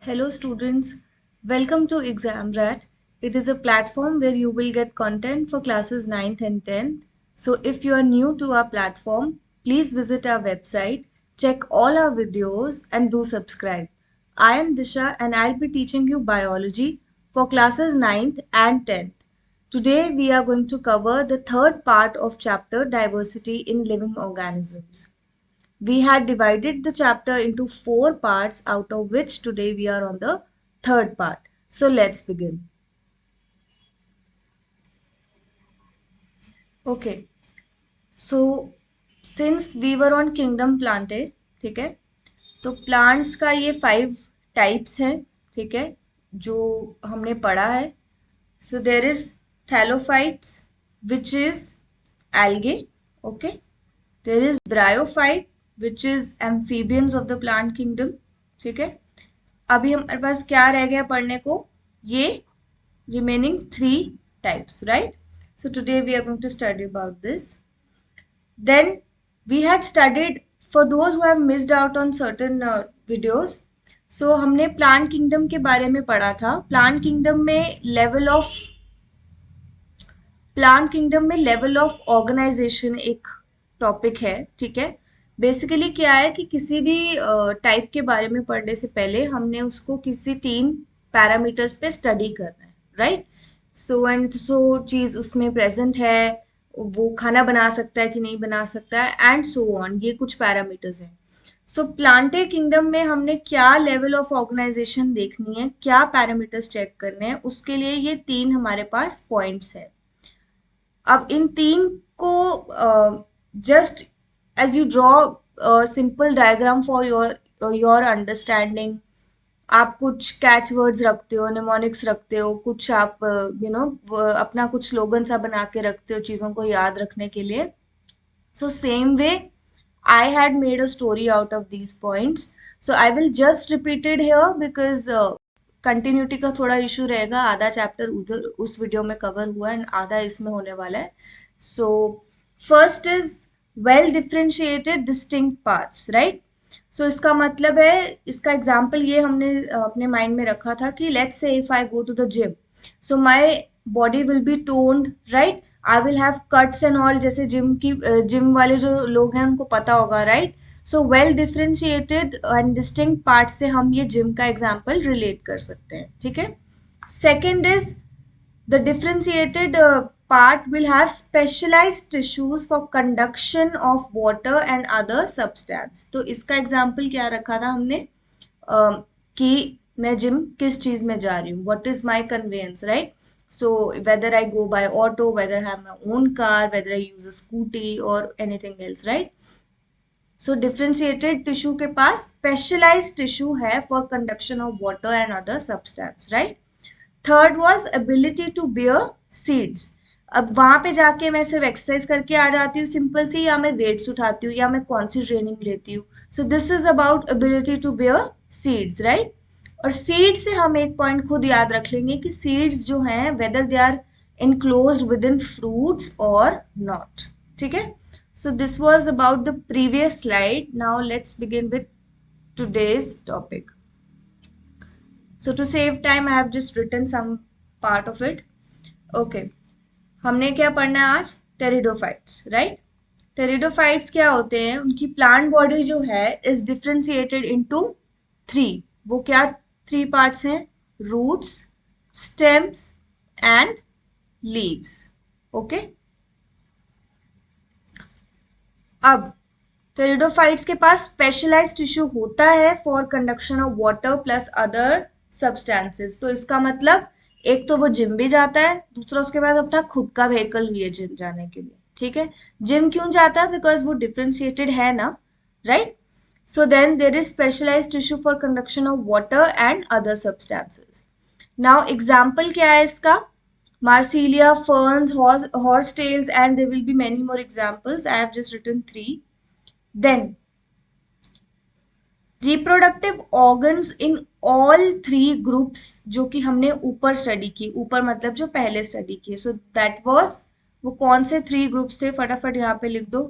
Hello students, welcome to ExamRat. It is a platform where you will get content for classes 9th and 10th. So if you are new to our platform, please visit our website, check all our videos and do subscribe. I am Disha and I'll be teaching you biology for classes 9th and 10th. Today we are going to cover the third part of chapter Diversity in Living Organisms. We had divided the chapter into 4 parts, out of which today we are on the third part. So let's begin. Okay, so since we were on kingdom plantae, ठीक है, तो plants का ये 5 types हैं, ठीक है, जो हमने पढ़ा है. So there is thallophytes, which is algae, okay. There is bryophyte, which is amphibians of the plant kingdom, ठीक है. अभी हमारे पास क्या रह गया पढ़ने को, ये remaining 3 types, right? So today we are going to study about this. Then we had studied, for those who have missed out on certain videos, so हमने plant kingdom के बारे में पढ़ा था. Plant kingdom में लेवल ऑफ ऑर्गेनाइजेशन एक topic है, ठीक है. बेसिकली क्या है कि किसी भी टाइप के बारे में पढ़ने से पहले हमने उसको किसी 3 पैरामीटर्स पे स्टडी करना है, राइट. सो एंड सो चीज उसमें प्रेजेंट है, वो खाना बना सकता है कि नहीं बना सकता है, एंड सो ऑन. ये कुछ पैरामीटर्स हैं. सो प्लांटे किंगडम में हमने क्या लेवल ऑफ ऑर्गेनाइजेशन देखनी है, क्या पैरामीटर्स चेक करने हैं, उसके लिए ये 3 हमारे पास पॉइंट्स है. अब इन 3 को just as you draw simple diagram for your understanding, आप कुछ कैच वर्ड्स रखते हो, निमोनिक्स रखते हो, कुछ आप अपना कुछ स्लोगन सा बना के रखते हो चीज़ों को याद रखने के लिए. So same way I had made a story out of these points. So I will just repeat it here because continuity का थोड़ा इशू रहेगा. आधा चैप्टर उधर उस वीडियो में कवर हुआ है, आधा इसमें होने वाला है. So first is well differentiated distinct parts, right. So इसका मतलब है, इसका एग्जांपल ये हमने अपने माइंड में रखा था कि let's say if I go to the gym, so my body will be toned, right. I will have cuts and all, जैसे जिम वाले जो लोग हैं उनको पता होगा, right. So well differentiated and distinct part से हम ये जिम का एग्जाम्पल रिलेट कर सकते हैं, ठीक है. Second is the differentiated part will have specialized tissues for conduction of water and other substance. तो इसका एग्जाम्पल क्या रखा था हमने, कि मैं जिम किस चीज में जा रही हूँ, what is my conveyance, right. So whether I go by auto, whether I have my own car, whether I use a scooty or anything else, right. So differentiated tissue के पास specialized tissue है for conduction of water and other substance, right. Third was ability to bear seeds. अब वहां पे जाके मैं सिर्फ exercise करके आ जाती हूँ सिंपल सी, या मैं वेट्स उठाती हूँ, या मैं कौन सी ट्रेनिंग लेती हूँ. So this is about ability to bear seeds, right. और सीड्स से हम एक पॉइंट खुद याद रख लेंगे कि सीड्स जो हैं whether they are enclosed within fruits और नॉट, ठीक है. So this was about the previous slide. Now let's begin with today's topic. So to save time, I have just written some part of it. Okay. हमने क्या पढ़ना है आज, pteridophytes, right. Pteridophytes क्या होते हैं, उनकी प्लांट बॉडी जो है इज डिफरेंशिएटेड इनटू 3. वो क्या 3 पार्ट्स हैं, roots, stems and leaves, okay. अब टेरिडोफाइट्स के पास स्पेशलाइज्ड टिश्यू होता है for conduction of water plus other substances. तो इसका मतलब एक तो वो जिम भी जाता है, दूसरा उसके पास अपना खुद का व्हीकल भी है जिम जाने के लिए, ठीक है. जिम क्यों जाता है, बिकॉज वो डिफरेंशिएटेड है ना, right. So then there is specialised tissue for conduction of water and other substances. Now example क्या है इसका, Marsilia, ferns, horsetails, and there will be many more examples. I have just written 3. Then reproductive organs in all 3 groups जो कि हमने ऊपर study की, ऊपर मतलब जो पहले स्टडी की. सो दैट वाज, वो कौन से 3 ग्रुप्स थे, फटाफट यहाँ पे लिख दो.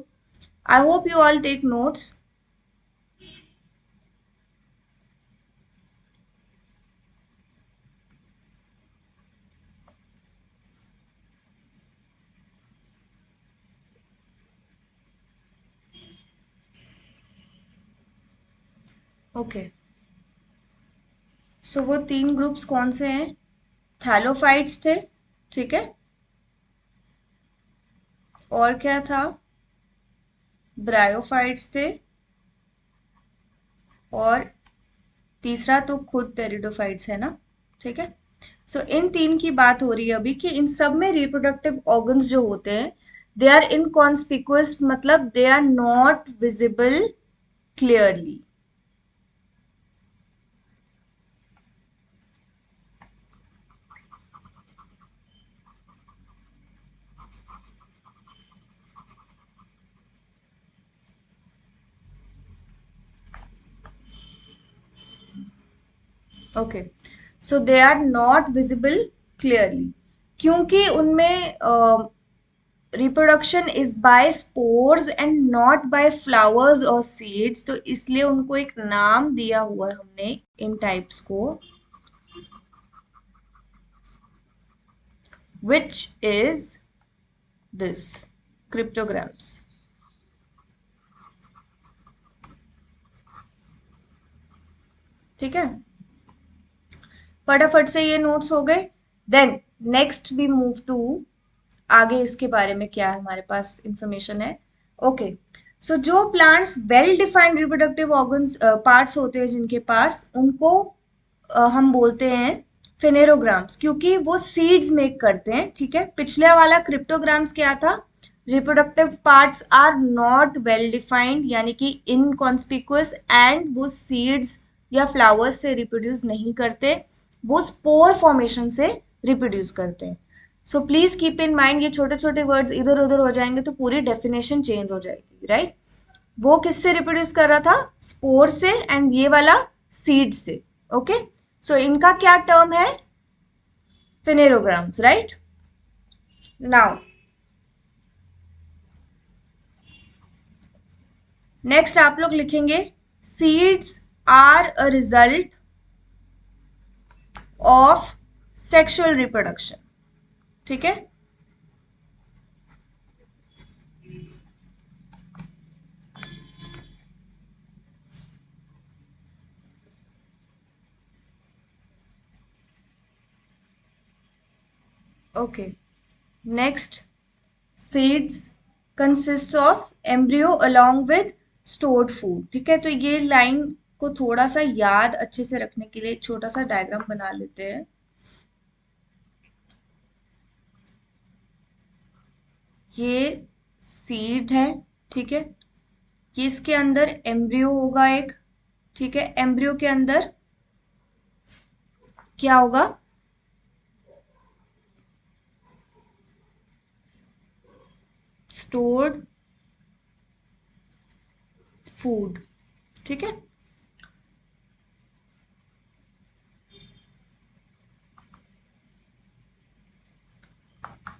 I hope you all take notes. Okay, so वो तीन ग्रुप्स कौन से हैं? थैलोफाइट्स थे, ठीक है, और क्या था? ब्रायोफाइट्स थे, और तीसरा तो खुद टेरिडोफाइट्स है ना, ठीक है। सो इन तीन की बात हो रही है अभी कि इन सब में रिप्रोडक्टिव ऑर्गन्स जो होते हैं दे आर इनकॉन्स्पिकुअस, मतलब they are not visible clearly. Okay, so they are not visible clearly क्योंकि उनमें reproduction is by spores and not by flowers और सीड्स, तो इसलिए उनको एक नाम दिया हुआ है हमने इन टाइप्स को, which is this cryptograms। ठीक है, फटाफट से ये नोट्स हो गए। Then next we move to आगे, इसके बारे में क्या है हमारे पास इंफॉर्मेशन है। ओके, सो जो plants well defined reproductive organs parts होते हैं जिनके पास, उनको हम बोलते हैं फेनेरोग्राम्स, क्योंकि वो सीड्स मेक करते हैं, ठीक है। पिछले वाला क्रिप्टोग्राम्स क्या था? Reproductive parts are not well defined, यानी कि इनकॉन्स्पिकुअस, एंड वो सीड्स या फ्लावर्स से रिप्रोड्यूस नहीं करते, वो स्पोर फॉर्मेशन से रिप्रोड्यूस करते हैं। So please keep in mind, ये छोटे छोटे वर्ड्स इधर उधर हो जाएंगे तो पूरी डेफिनेशन चेंज हो जाएगी, राइट? वो किससे रिप्रोड्यूस कर रहा था? स्पोर से, एंड ये वाला सीड से। ओके, सो इनका क्या टर्म है? फेनेरोग्राम्स, राइट? नाउ नेक्स्ट आप लोग लिखेंगे seeds are a result of sexual reproduction, ठीक है। Okay, next, seeds consist of embryo along with stored food, ठीक है। तो ये लाइन को थोड़ा सा याद अच्छे से रखने के लिए एक छोटा सा डायग्राम बना लेते हैं। ये सीड है, ठीक है, ये इसके अंदर एम्ब्रियो होगा एक, ठीक है। एम्ब्रियो के अंदर क्या होगा? स्टोर्ड फूड, ठीक है।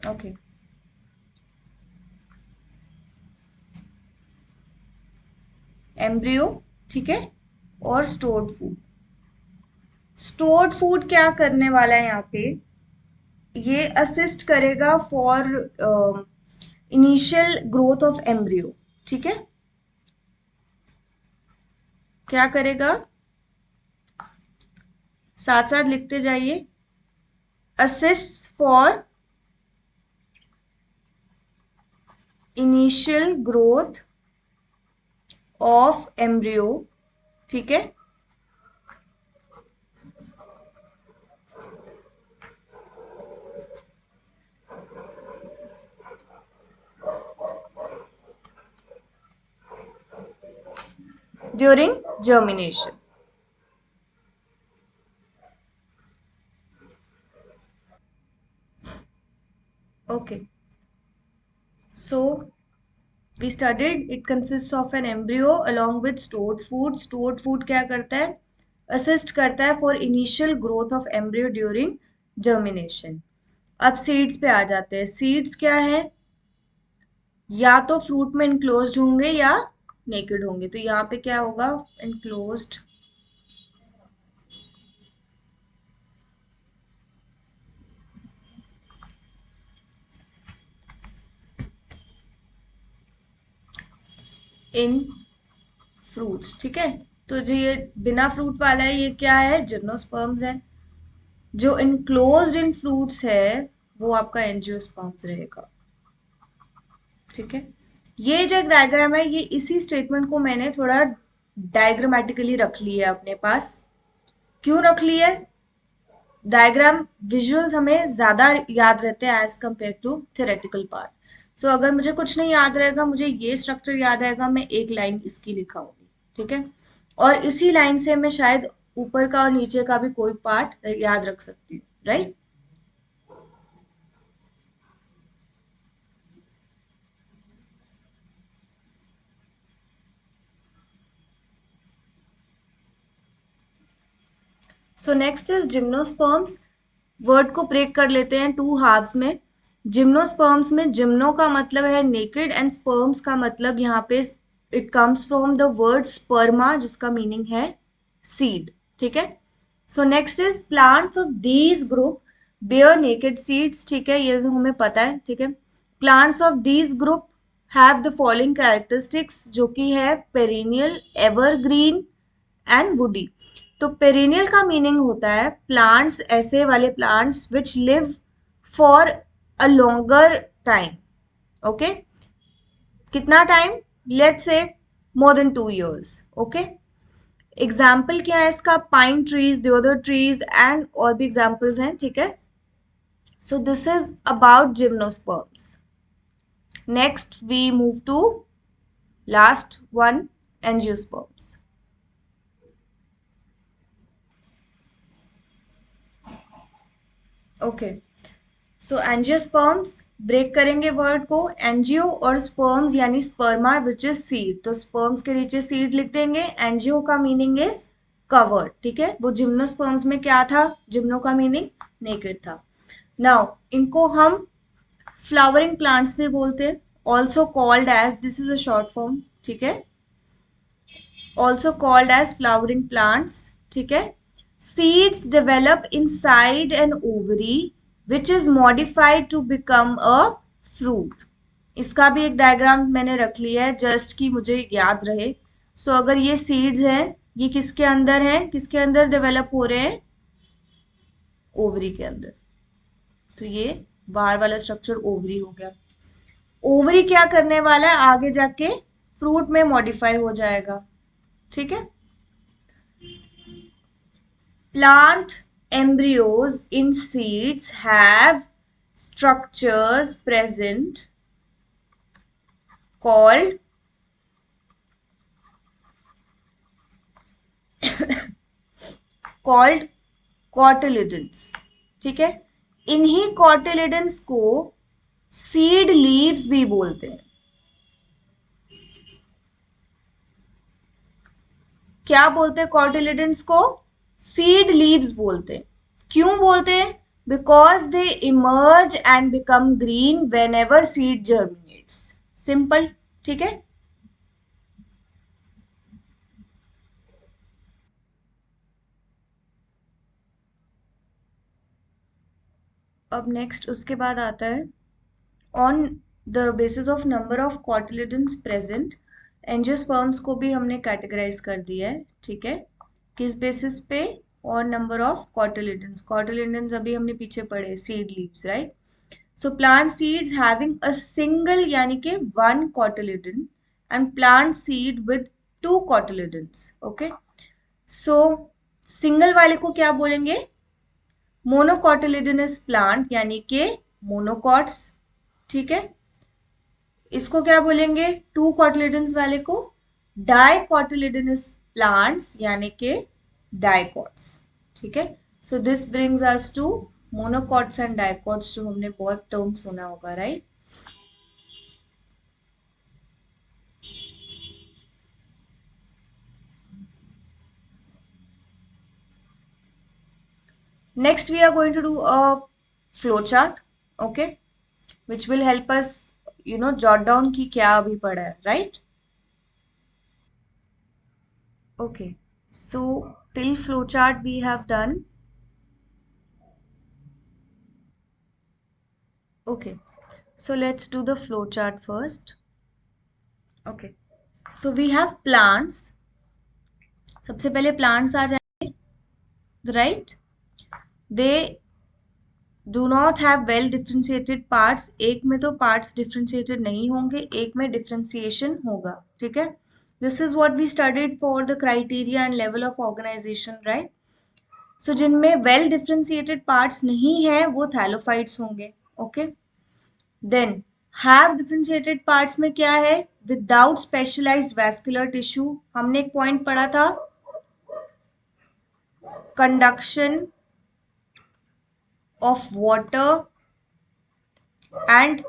ओके, एम्ब्रियो, ठीक है, और स्टोर्ड फूड। स्टोर्ड फूड क्या करने वाला है यहाँ पे? ये असिस्ट करेगा for initial growth of embryo, ठीक है। क्या करेगा? साथ साथ लिखते जाइए। Assist for initial growth of embryo, ठीक है, during germination. Okay, so we studied it consists of an embryo along with stored food। stored food क्या करता है? असिस्ट करता है for initial growth of embryo during germination. अब seeds पे आ जाते हैं। सीड्स क्या है? या तो फ्रूट में इनक्लोज्ड होंगे या नेकेड होंगे, तो यहाँ पे क्या होगा? इनक्लोज्ड इन फ्रूट्स, ठीक है। तो जो ये बिना फ्रूट वाला है ये क्या है, जिम्नोस्पर्म्स है। जो इनक्लोज्ड इन फ्रूट्स है वो आपका एंजियोस्पर्म्स रहेगा। ठीक है, ये जो एक डायग्राम है ये इसी स्टेटमेंट को मैंने थोड़ा डायग्रामेटिकली रख ली है अपने पास। क्यों रख ली है? डायग्राम विजुअल्स हमें ज्यादा याद रहते हैं as compared to theoretical part. So अगर मुझे कुछ नहीं याद रहेगा, मुझे ये स्ट्रक्चर याद रहेगा, मैं एक लाइन इसकी लिखाऊंगी। ठीक है, और इसी लाइन से मैं शायद ऊपर का और नीचे का भी कोई पार्ट याद रख सकती हूँ, right? So next is gymnosperms. Word को ब्रेक कर लेते हैं टू हाफ्स में। जिम्नोस्पर्म्स में जिम्नो का मतलब है नेकेड एंड स्पर्म्स का मतलब यहाँ पे it comes from the word sperma जिसका मीनिंग है सीड। ठीक है, so next is plants of these group bear naked seeds. ठीक है, ये तो हमें पता है। ठीक है, plants of these group have the following characteristics जो कि है पेरिनियल, एवरग्रीन एंड वुडी। तो पेरिनियल का मीनिंग होता है प्लांट्स, ऐसे वाले plants which live for a longer time. Okay, कितना time? Let's say more than 2 years। Okay, example क्या है इसका? Pine trees, deodar trees and और भी एग्जाम्पल्स हैं। ठीक है, so this is about gymnosperms. Next we move to last one, angiosperms. Okay, so angiosperms, break करेंगे वर्ड को। एंजियो और स्पर्म्स यानी स्पर्मा विच इज सीड, तो स्पर्म्स के नीचे सीड लिख देंगे। एंजियो का मीनिंग इज कवर्ड। ठीक है, वो जिम्नोस्पर्म्स में क्या था? जिम्नो का मीनिंग नेकेड था। नाउ इनको हम फ्लावरिंग प्लांट्स भी बोलते हैं, also called as, this is a short form. ठीक है, also called as flowering plants. ठीक है, seeds develop inside an ovary which is modified to become a fruit. इसका भी एक डायग्राम मैंने रख लिया है जस्ट कि मुझे याद रहे। सो अगर ये सीड्स हैं, ये किसके अंदर हैं, किसके अंदर डेवलप हो रहे हैं? ओवरी के अंदर। तो ये बाहर वाला स्ट्रक्चर ओवरी हो गया। ओवरी क्या करने वाला है? आगे जाके फ्रूट में मॉडिफाई हो जाएगा। ठीक है, plant embryos in seeds have structures present called called cotyledons। ठीक है, इन्हीं cotyledons को सीड लीव्स भी बोलते हैं। क्या बोलते हैं cotyledons को? सीड लीव्स बोलते हैं। क्यों बोलते हैं? Because they emerge and become green when ever seed germinates. Simple. ठीक है, अब नेक्स्ट उसके बाद आता है on the basis of number of cotyledons present. Angiosperms को भी हमने कैटेगराइज कर दिया है। ठीक है, किस बेसिस पे? और नंबर ऑफ कॉटिलिडन्स। कॉटिलिडन्स अभी हमने पीछे पढ़े, seed leaves, right? So plant seeds having a single यानी कि one cotyledon and plant seed with two cotyledons. Okay, so single वाले को क्या बोलेंगे? मोनोकॉटिलिडनस प्लांट यानी कि मोनोकॉट्स। ठीक है, इसको क्या बोलेंगे? टू कॉटिलिडन्स वाले को डाइकॉटिलिडनस प्लांट्स यानी कि डाइकॉट्स। ठीक है, so this brings us to monocots and dicots, जो हमने बहुत टर्म सुना होगा, right? Next we are going to do a flow chart, okay, which will help us, jot down कि क्या अभी पढ़ा है, right? Okay, so till flowchart we have done. Okay, so let's do the flowchart first. Okay, so we have plants. सबसे पहले plants आ जाएंगे, right. They do not have well differentiated parts, एक में तो पार्ट्स डिफ्रेंशिएटेड नहीं होंगे, एक में डिफ्रेंशिएशन होगा, ठीक है। This is what we studied for the criteria and level of organization, right. So जिनमें वेल डिफ्रेंशिएटेड पार्ट्स नहीं है वो थैलोफाइट्स होंगे, okay. Then have differentiated parts में क्या है, विदाउट स्पेशलाइज्ड वैस्कुलर टिश्यू। हमने एक पॉइंट पढ़ा था, conduction of water and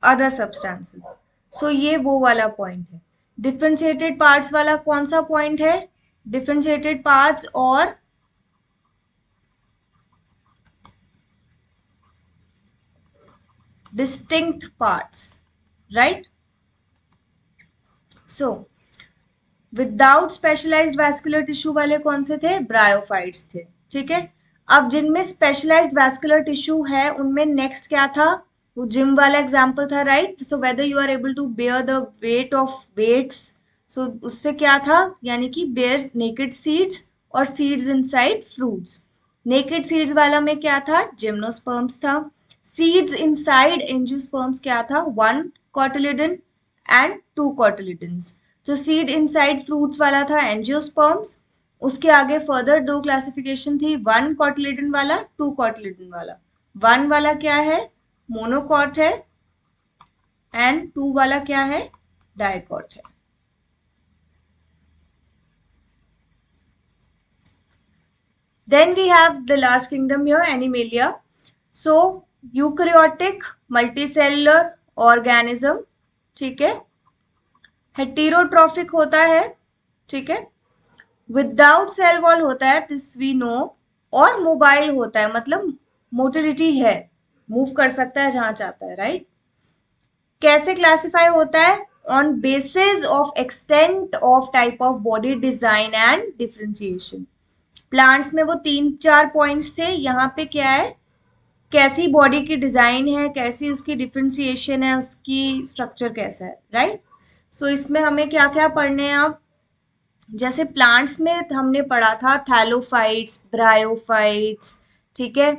other substances. So ये वो वाला पॉइंट है। डिफरेंशिएटेड पार्ट्स वाला कौन सा पॉइंट है, डिफरेंशिएटेड पार्ट्स और distinct parts, right. So without specialised vascular tissue वाले कौन से थे, ब्रायोफाइट्स थे, ठीक है। अब जिनमें स्पेशलाइज्ड वैस्कुलर टिश्यू है उनमें नेक्स्ट क्या था, वो जिम वाला एग्जांपल था, right. So whether you are able to bear the weight of weights, so उससे क्या था, यानी कि बेयर नेकेड सीड्स और seeds inside fruits. Naked seeds वाला में क्या था, जिम्नोस्पर्म्स था। सीड्स इनसाइड एंजियोस्पर्म्स क्या था, one cotyledon and two cotyledons. जो सीड इनसाइड फ्रूट्स वाला था एंजियोस्पर्म्स, उसके आगे फर्दर दो क्लासिफिकेशन थी, वन कॉटिलिडन वाला, टू कॉटिलिडन वाला। वन वाला क्या है, मोनोकॉट है, एंड टू वाला क्या है, डाइकॉट है। Then we have the last kingdom here, Animalia. So eukaryotic multicellular organism, ठीक है, हेटेरोट्रॉफिक होता है, ठीक है, विदाउट सेल वॉल होता है, दिस वी नो, और मोबाइल होता है, मतलब मोटिलिटी है, मूव कर सकता है जहां चाहता है, राइट। कैसे क्लासिफाई होता है, on basis of extent of type of body design and differentiation. Plants में वो तीन चार पॉइंट्स थे, यहाँ पे क्या है, कैसी बॉडी की डिजाइन है, कैसी उसकी डिफरेंशिएशन है, उसकी स्ट्रक्चर कैसा है, राइट। सो इसमें हमें क्या क्या पढ़ने हैं अब, जैसे प्लांट्स में हमने पढ़ा था थैलोफाइट्स, ब्रायोफाइट्स, ठीक है,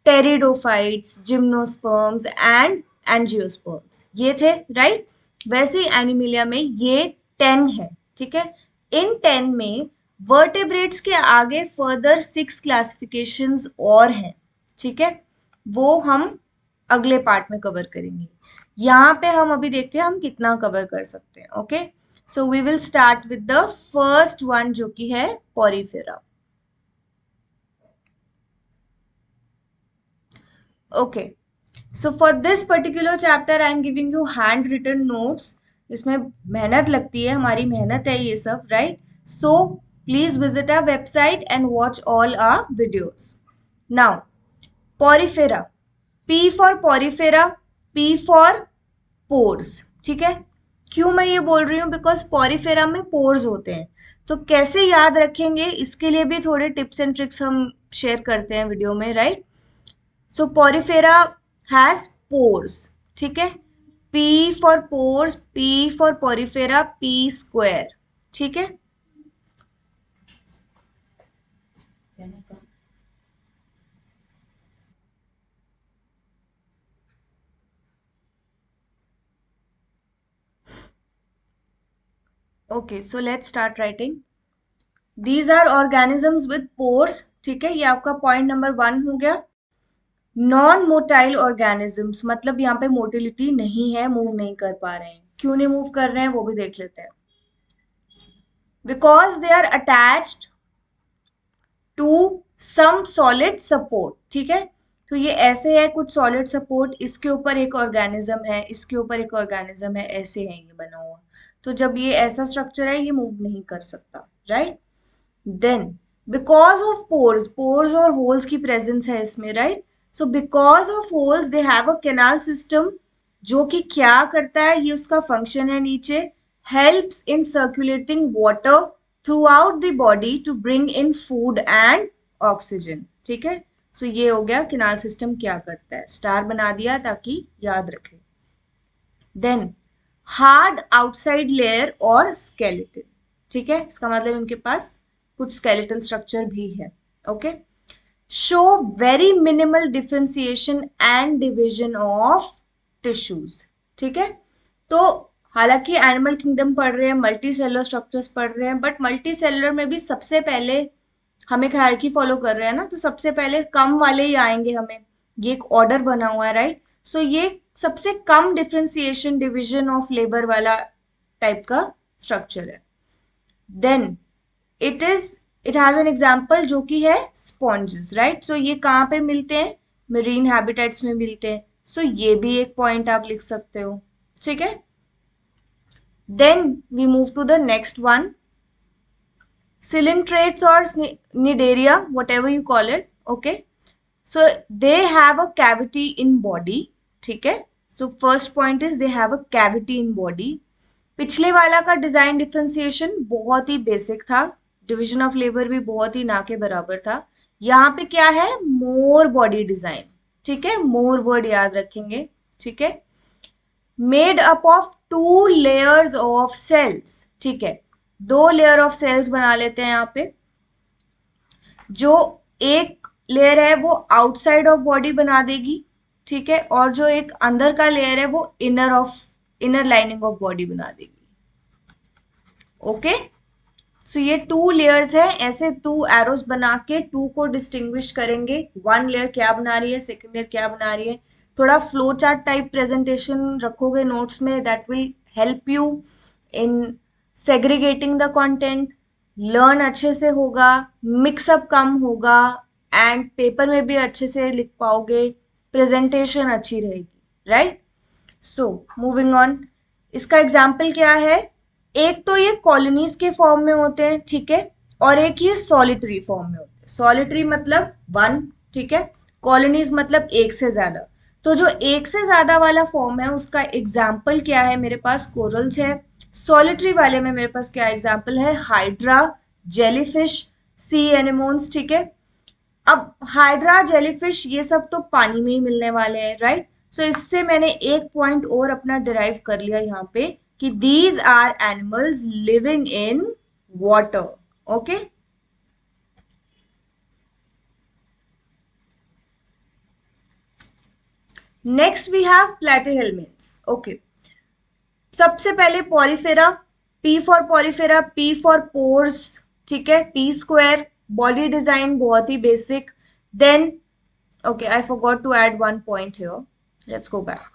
टेरिडोफाइट्स, जिम्नोस्पर्म्स एंड एंजियोस्पर्म्स, ये थे, राइट। वैसे ही एनिमिलिया में ये 10 है, ठीक है। इन 10 में वर्टेब्रेट्स के आगे फर्दर 6 क्लासिफिकेशंस और हैं, ठीक है, वो हम अगले पार्ट में कवर करेंगे। यहाँ पे हम अभी देखते हैं हम कितना कवर कर सकते हैं, okay. So we will start with the first one जो कि है porifera, okay. So for this particular chapter I am giving you handwritten notes, इसमें मेहनत लगती है, हमारी मेहनत है ये सब, right. So please visit our website and watch all our videos. Now porifera, P for porifera, P for pores, ठीक है। क्यों मैं ये बोल रही हूँ, बिकॉज पोरिफेरा में पोर्स होते हैं, तो कैसे याद रखेंगे इसके लिए भी थोड़े टिप्स एंड ट्रिक्स हम शेयर करते हैं वीडियो में, right. So porifera has pores, ठीक है, P for pores, P for porifera, P square, ठीक है। Okay, so let's start writing. These are organisms with pores, ठीक है, ये आपका पॉइंट नंबर 1 हो गया। नॉन मोटाइल ऑर्गेनिजम्स, मतलब यहाँ पे मोटिलिटी नहीं है, मूव नहीं कर पा रहे हैं, क्यों नहीं मूव कर रहे हैं वो भी देख लेते हैं। Because they are attached to some solid support, ठीक है। तो ये ऐसे है, कुछ सॉलिड सपोर्ट, इसके ऊपर एक ऑर्गेनिज्म है, इसके ऊपर एक ऑर्गेनिज्म है, ऐसे है ये बना हुआ। तो जब ये ऐसा स्ट्रक्चर है ये मूव नहीं कर सकता, right. Then because of pores, pores और होल्स की प्रेजेंस है इसमें, right. So because of holes they have a canal system, जो कि क्या करता है, ये उसका फंक्शन है नीचे, helps in circulating water throughout the body to bring in food and oxygen, ठीक है। सो ये हो गया कैनाल सिस्टम क्या करता है, स्टार बना दिया ताकि याद रखें। देन हार्ड आउटसाइड लेयर और स्केलेटन, ठीक है, इसका मतलब इनके पास कुछ स्केलेटल स्ट्रक्चर भी है। Okay, show very minimal differentiation and division of tissues, ठीक है। तो हालांकि एनिमल किंगडम पढ़ रहे हैं, मल्टी सेलुलर स्ट्रक्चर्स पढ़ रहे हैं, बट मल्टी सेलुलर में भी सबसे पहले हम एक हायरार्की फॉलो कर रहे हैं ना, तो सबसे पहले कम वाले ही आएंगे हमें, ये एक ऑर्डर बना हुआ है, राइट। सो ये सबसे कम डिफरेंशिएशन डिवीजन ऑफ लेबर वाला टाइप का स्ट्रक्चर है। Then it has an example जो कि है स्पॉन्जेस, राइट। सो ये कहाँ पे मिलते हैं, मरीन हैबिटेट्स में मिलते हैं। सो ये भी एक पॉइंट आप लिख सकते हो, ठीक है। Then we move to the next one, coelentrates or cnidaria, whatever you call it, okay, so they have a cavity in body, ठीक है। so first point is they have a cavity in body। पिछले वाला का design differentiation बहुत ही basic था, division of labour भी बहुत ही ना के बराबर था। यहाँ पे क्या है, मोर बॉडी डिजाइन, ठीक है, मोर वर्ड याद रखेंगे, ठीक है। Made up of 2 layers of cells, ठीक है, 2 लेयर ऑफ सेल्स बना लेते हैं यहाँ पे। जो एक लेयर है वो आउटसाइड ऑफ बॉडी बना देगी, ठीक है, और जो एक अंदर का लेयर है वो इनर लाइनिंग ऑफ बॉडी बना देगी। ओके, सो ये 2 लेयर्स है, ऐसे 2 एरोस बना के 2 को डिस्टिंग्विश करेंगे, 1 लेयर क्या बना रही है, सेकेंड लेयर क्या बना रही है। थोड़ा फ्लो चार्ट टाइप प्रेजेंटेशन रखोगे नोट्स में, that will help you in segregating the content, learn अच्छे से होगा, मिक्सअप कम होगा, एंड पेपर में भी अच्छे से लिख पाओगे, प्रेजेंटेशन अच्छी रहेगी, राइट। सो मूविंग ऑन, इसका एग्जाम्पल क्या है, एक तो ये कॉलोनीज के फॉर्म में होते हैं, ठीक है, और एक ये सॉलिटरी फॉर्म में होते हैं। सॉलिटरी मतलब 1, ठीक है, कॉलोनीज मतलब एक से ज्यादा। तो जो एक से ज्यादा वाला फॉर्म है उसका एग्जाम्पल क्या है, मेरे पास कोरल्स है। सॉलिटरी वाले में मेरे पास क्या एग्जाम्पल है, हाइड्रा, जेलीफिश, सी एनेमोन्स, ठीक है। अब हाइड्रा, जेलीफिश ये सब तो पानी में ही मिलने वाले हैं, राइट। सो इससे मैंने एक पॉइंट और अपना डिराइव कर लिया यहाँ पे कि these are animals living in water. Okay, next we have platyhelminthes. Okay, सबसे पहले porifera, P for porifera, P for pores, ठीक है, पी स्क्वायर, बॉडी डिजाइन बहुत ही बेसिक। Then okay, I forgot to add one point here, let's go back।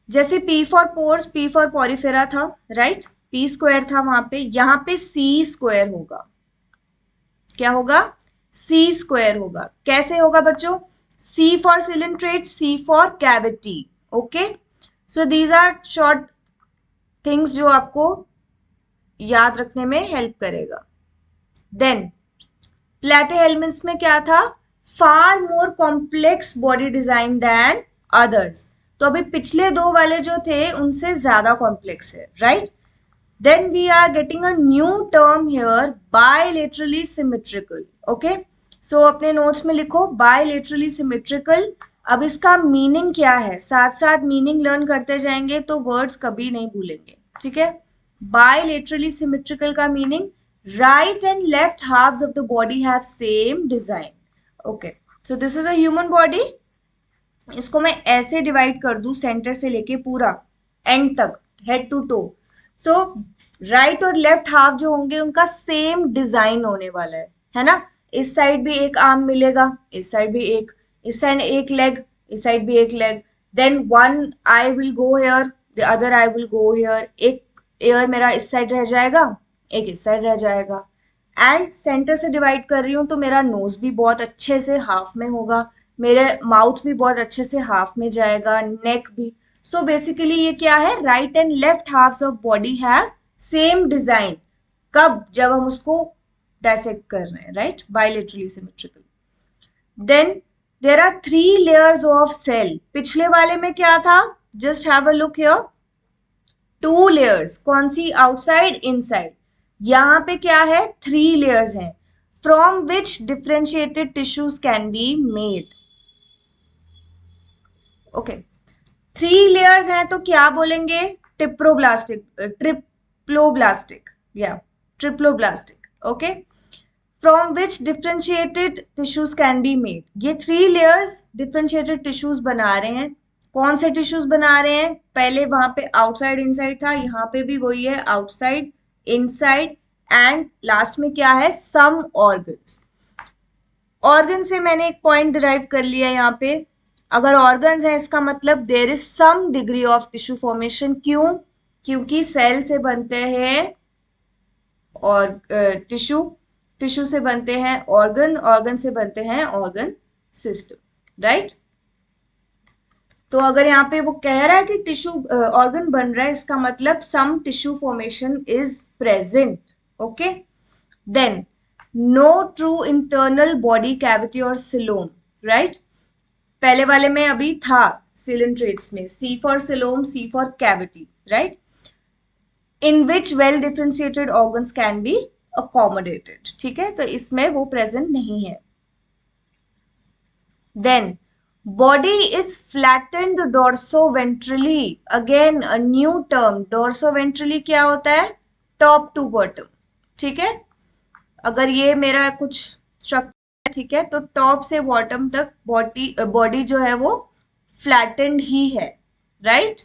जैसे P for pores, P for Porifera था, right, P square था वहां पे, यहाँ पे C स्क्वायर होगा। क्या होगा, C स्क्वायर होगा। कैसे होगा बच्चों, C फॉर सिलेंट्रेट, C फॉर cavity. Okay, so these are short things जो आपको याद रखने में हेल्प करेगा। देन प्लेटिहेल्मिन्थ्स में क्या था, far more complex body design than others. तो अभी पिछले 2 वाले जो थे उनसे ज्यादा कॉम्प्लेक्स है, right. Then we are getting a new term here, bilaterally symmetrical. Okay, so अपने नोट्स में लिखो बायलेटरली सिमेट्रिकल। अब इसका मीनिंग क्या है, साथ साथ मीनिंग लर्न करते जाएंगे तो वर्ड्स कभी नहीं भूलेंगे, ठीक है। बायलेटरली सिमेट्रिकल का meaning, right and left halves of the body have same design। okay, so this is a human body। इसको मैं ऐसे डिवाइड कर दूं, सेंटर से लेके पूरा एंड तक, head to toe. So right और लेफ्ट हाफ जो होंगे उनका सेम डिजाइन होने वाला है ना। इस साइड भी एक आर्म मिलेगा, इस साइड भी एक, इस साइड एक लेग, इस साइड भी एक leg. Then one eye will go here, the other eye will go here. एक एयर मेरा इस साइड रह जाएगा, एक इस साइड रह जाएगा। एंड सेंटर से डिवाइड कर रही हूँ तो मेरा नोज भी बहुत अच्छे से हाफ में होगा, मेरे माउथ भी बहुत अच्छे से हाफ में जाएगा, नेक भी। सो बेसिकली ये क्या है, right and left halves of body have same design. कब, जब हम उसको डायसेक्ट कर रहे हैं, right, bilaterally symmetrical. Then there are 3 layers of cell. पिछले वाले में क्या था, just have a look here, 2 layers, कौन सी, आउटसाइड इनसाइड। यहाँ पे क्या है, 3 layers हैं, from which differentiated tissues can be made. Okay, 3 layers हैं तो क्या बोलेंगे? ट्रिप्लोब्लास्टिक या triploblastic, okay. From which differentiated tissues can be made. ये 3 लेयर्स डिफ्रेंशिएटेड टिश्यूज बना रहे हैं। कौन से टिश्यूज बना रहे हैं? पहले वहां पे आउटसाइड इनसाइड था, यहाँ पे भी वही है, आउटसाइड इनसाइड, एंड लास्ट में क्या है? सम ऑर्गन्स। ऑर्गन से मैंने एक पॉइंट डिराइव कर लिया यहाँ पे। अगर ऑर्गन्स है इसका मतलब there is some degree of tissue formation. क्यों? क्योंकि सेल से बनते हैं और टिश्यू, टिश्यू से बनते हैं ऑर्गन, ऑर्गन से बनते हैं ऑर्गन सिस्टम, राइट। तो अगर यहाँ पे वो कह रहा है कि टिश्यू ऑर्गन बन रहा है, इसका मतलब some tissue formation is present, okay. Then no true internal body cavity और सिलोम, राइट। पहले वाले में अभी था सिलेंट्रेट्स में, C for coelom, C for cavity, right. In which well differentiated organs can be accommodated, ठीक है, तो इसमें वो प्रेजेंट नहीं है। Then body is flattened dorsoventrally, again a new term. Dorsoventrally क्या होता है? टॉप टू बॉटम, ठीक है। अगर ये मेरा कुछ स्ट्रक्चर, ठीक है, तो टॉप से बॉटम तक बॉडी जो है वो फ्लैटेंड ही है, राइट।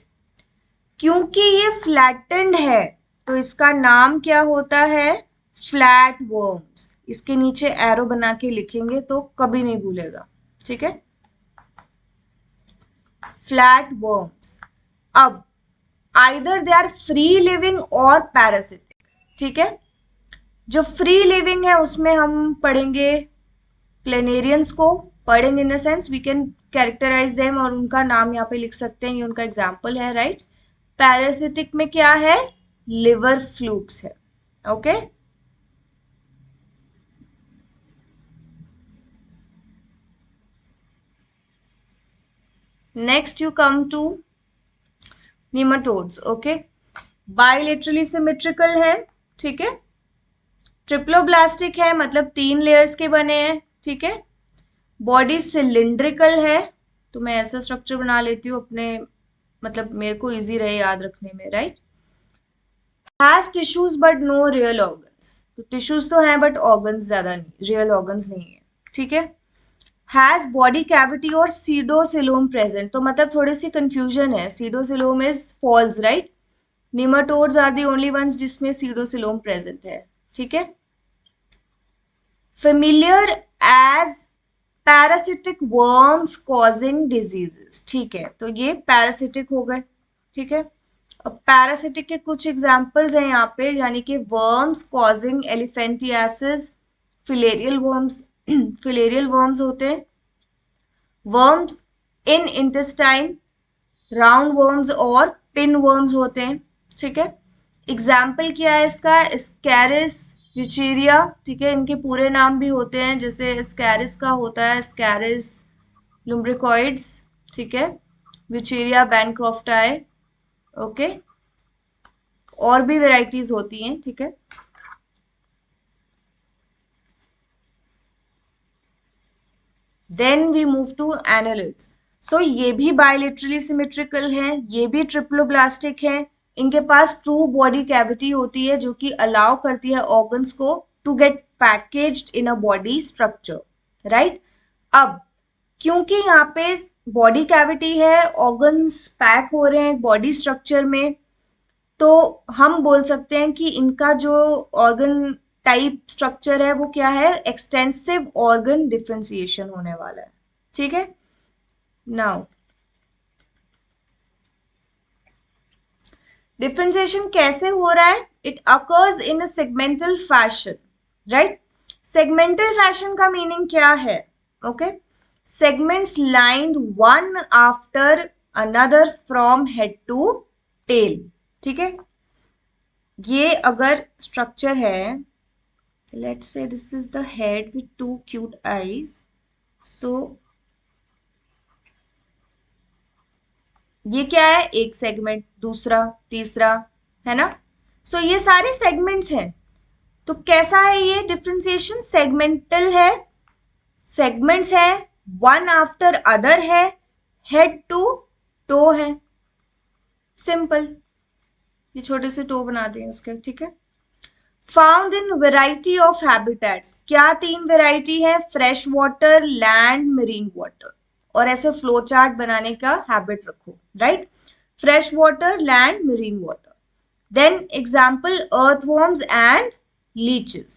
क्योंकि ये फ्लैटेंड है तो इसका नाम क्या होता है? Flat worms. इसके नीचे एरो बना के लिखेंगे तो कभी नहीं भूलेगा, ठीक है, फ्लैट वर्म्स। अब either they are free living और पैरासिटिक, ठीक है। जो फ्री लिविंग है उसमें हम पढ़ेंगे प्लेनेरियंस को, पढ़ेंगे in the sense we can characterise them और उनका नाम यहाँ पे लिख सकते हैं, ये उनका एग्जाम्पल है, राइट। पैरासिटिक में क्या है? लिवर फ्लूक्स है, okay. Next you come to nematodes, okay. Bilaterally symmetrical है, ठीक है। ट्रिप्लोब्लास्टिक है, मतलब 3 लेयर्स के बने हैं, ठीक है। बॉडी सिलिंड्रिकल है, तो मैं ऐसा स्ट्रक्चर बना लेती हूँ अपने, मतलब मेरे को इजी रहे याद रखने में, right. Has tissues but no real organs, तो टिश्यूज तो हैं बट ऑर्गन्स ज्यादा नहीं, रियल ऑर्गन्स नहीं है, ठीक है। हैज बॉडी कैविटी और सीडोसिलोम प्रेजेंट, तो मतलब थोड़ी सी कंफ्यूजन है, pseudocoelom is false, right. Nematodes are the only ones जिसमें सीडोसिलोम प्रेजेंट है, ठीक है। Familiar as parasitic worms causing diseases, ठीक है, तो ये पैरासिटिक हो गए, ठीक है। अब पैरासिटिक के कुछ एग्जांपल्स हैं यहाँ पे, यानी कि worms causing elephantiasis, filarial worms, filarial worms होते हैं, वर्म्स इन इंटेस्टाइन, राउंड वर्म्स और पिन वर्म्स होते हैं, ठीक है। एग्जाम्पल क्या है इसका? स्कैरिस, यूचेरिया, ठीक है, इनके पूरे नाम भी होते हैं, जैसे स्कैरिस का होता है स्कैरिस लुम्ब्रिकॉइड्स, ठीक है, यूचेरिया बैनक्रॉफ्टाई, ओके, और भी वेराइटीज होती हैं, ठीक है। Then we move to annelids. So ये भी बायलेटरली सिमेट्रिकल हैं, ये भी ट्रिप्लोब्लास्टिक हैं, इनके पास ट्रू बॉडी कैविटी होती है जो कि अलाउ करती है ऑर्गन्स को to get packaged in a body structure, right. अब क्योंकि यहाँ पे बॉडी कैविटी है, ऑर्गन्स पैक हो रहे हैं बॉडी स्ट्रक्चर में, तो हम बोल सकते हैं कि इनका जो ऑर्गन टाइप स्ट्रक्चर है वो क्या है? एक्सटेंसिव ऑर्गन डिफरेंशिएशन होने वाला है, ठीक है। नाउ डिफरेंशिएशन कैसे हो रहा है? It occurs in a segmental fashion, right. Segmental fashion का मीनिंग क्या है? Okay, segments lined one after another from head to tail, ठीक है। ये अगर स्ट्रक्चर है, let's say this is the head with two cute eyes, so ये क्या है? एक सेगमेंट, दूसरा, तीसरा, है ना। सो ये सारे सेगमेंट्स हैं, तो कैसा है ये डिफरेंशिएशन? सेगमेंटल है, सेगमेंट्स है, वन आफ्टर अदर है, हेड टू टो है, सिंपल, ये छोटे से टो बना दें उसके, ठीक है। Found in variety of habitats, क्या तीन वेराइटी है, fresh water, land, marine water, और ऐसे फ्लो चार्ट बनाने का हैबिट रखो, right. Fresh water, land, marine water. Then example, earthworms and leeches.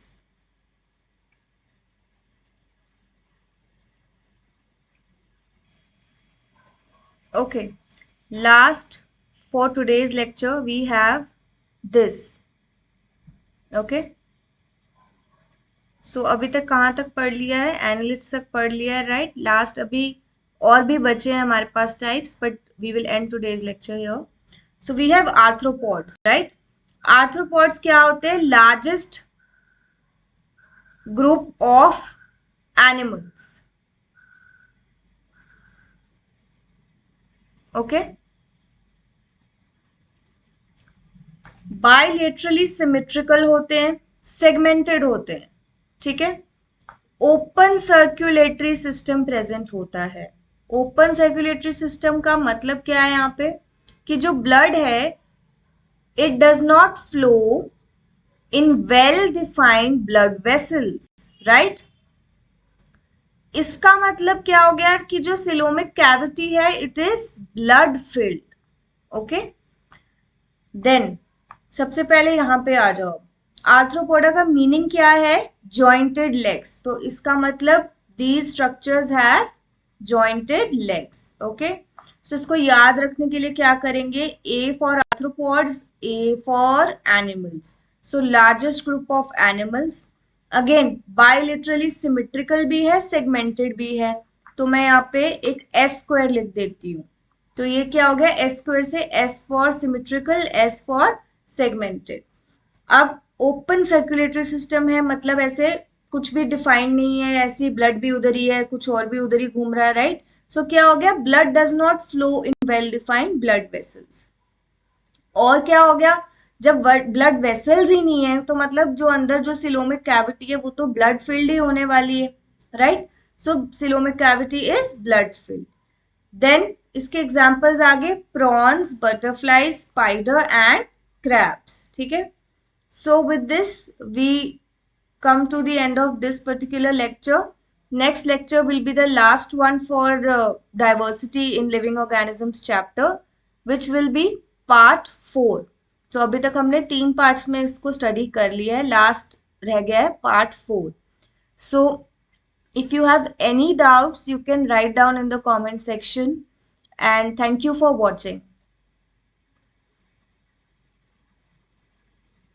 Okay, last for today's lecture we have this. Okay, so अभी तक कहाँ तक पढ़ लिया है, एनालिस्ट तक पढ़ लिया है, राइट। लास्ट अभी और भी बचे हैं हमारे पास types, but we will end today's lecture here. So we have arthropods, right. Arthropods क्या होते हैं, largest group of animals, okay. Bilaterally symmetrical होते हैं, सेगमेंटेड होते हैं, ठीक है। ओपन सर्कुलेटरी सिस्टम प्रेजेंट होता है। ओपन सर्कुलेटरी सिस्टम का मतलब क्या है यहाँ पे, कि जो ब्लड है it does not flow in well defined blood vessels, right. इसका मतलब क्या हो गया कि जो सिलोमिक कैविटी है it is blood filled, okay. Then सबसे पहले यहां पे आ जाओ, आर्थ्रोपोडा का मीनिंग क्या है, जॉइंटेड लेग्स, तो इसका मतलब these structures have jointed legs, okay. So इसको याद रखने के लिए क्या करेंगे, A for arthropods, A for animals, so largest group of animals. Again bilaterally symmetrical भी है, सेगमेंटेड भी है, तो मैं यहाँ पे एक एस स्क्वायर लिख देती हूँ। तो ये क्या हो गया, एस स्क्वायर से S for symmetrical, S for segmented. अब ओपन सर्कुलेटरी सिस्टम है, मतलब ऐसे कुछ भी डिफाइंड नहीं है, ऐसी ब्लड भी उधर ही है, कुछ और भी उधर ही घूम रहा है, राइट। सो क्या हो गया, blood does not flow in well defined blood vessels. और क्या हो गया, जब ब्लड वेसल्स ही नहीं है तो मतलब जो अंदर जो सिलोमिक कैविटी है वो तो ब्लड फिल्ड ही होने वाली है, right. So coelomic cavity is blood filled. Then इसके एग्जाम्पल्स आगे, prawns, butterfly, spider and crabs, ठीक है। So with this we come to the end of this particular lecture. Next lecture will be the last one for diversity in living organisms chapter, which will be part 4. तो अभी तक हमने 3 parts में इसको study कर लिया है, last रह गया है part 4. So if you have any doubts you can write down in the comment section, and thank you for watching.